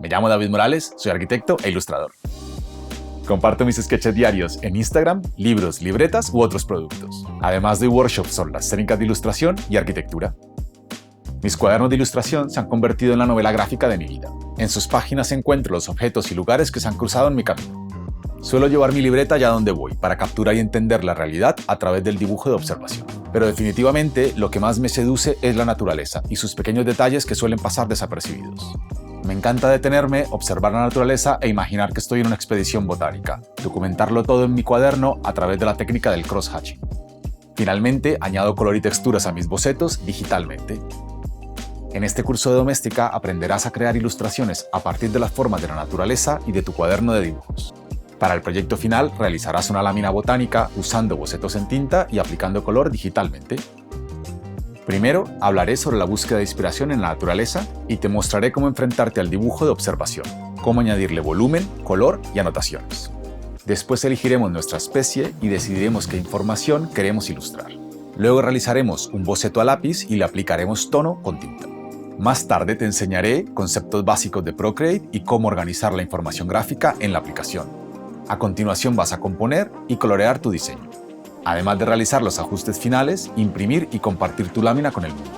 Me llamo David Morales, soy arquitecto e ilustrador. Comparto mis sketches diarios en Instagram, libros, libretas u otros productos. Además doy workshops sobre las técnicas de ilustración y arquitectura. Mis cuadernos de ilustración se han convertido en la novela gráfica de mi vida. En sus páginas encuentro los objetos y lugares que se han cruzado en mi camino. Suelo llevar mi libreta allá donde voy para capturar y entender la realidad a través del dibujo de observación. Pero definitivamente lo que más me seduce es la naturaleza y sus pequeños detalles que suelen pasar desapercibidos. Me encanta detenerme, observar la naturaleza e imaginar que estoy en una expedición botánica, documentarlo todo en mi cuaderno a través de la técnica del cross-hatching. Finalmente, añado color y texturas a mis bocetos digitalmente. En este curso de doméstica aprenderás a crear ilustraciones a partir de las formas de la naturaleza y de tu cuaderno de dibujos. Para el proyecto final realizarás una lámina botánica usando bocetos en tinta y aplicando color digitalmente. Primero, hablaré sobre la búsqueda de inspiración en la naturaleza y te mostraré cómo enfrentarte al dibujo de observación, cómo añadirle volumen, color y anotaciones. Después elegiremos nuestra especie y decidiremos qué información queremos ilustrar. Luego realizaremos un boceto a lápiz y le aplicaremos tono con tinta. Más tarde te enseñaré conceptos básicos de Procreate y cómo organizar la información gráfica en la aplicación. A continuación vas a componer y colorear tu diseño. Además de realizar los ajustes finales, imprimir y compartir tu lámina con el mundo.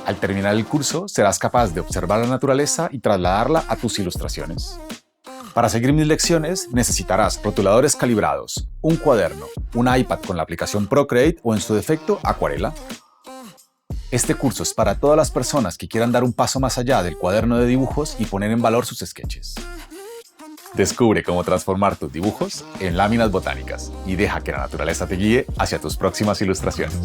Al terminar el curso, serás capaz de observar la naturaleza y trasladarla a tus ilustraciones. Para seguir mis lecciones, necesitarás rotuladores calibrados, un cuaderno, un iPad con la aplicación Procreate o en su defecto, Acuarela. Este curso es para todas las personas que quieran dar un paso más allá del cuaderno de dibujos y poner en valor sus sketches. Descubre cómo transformar tus dibujos en láminas botánicas y deja que la naturaleza te guíe hacia tus próximas ilustraciones.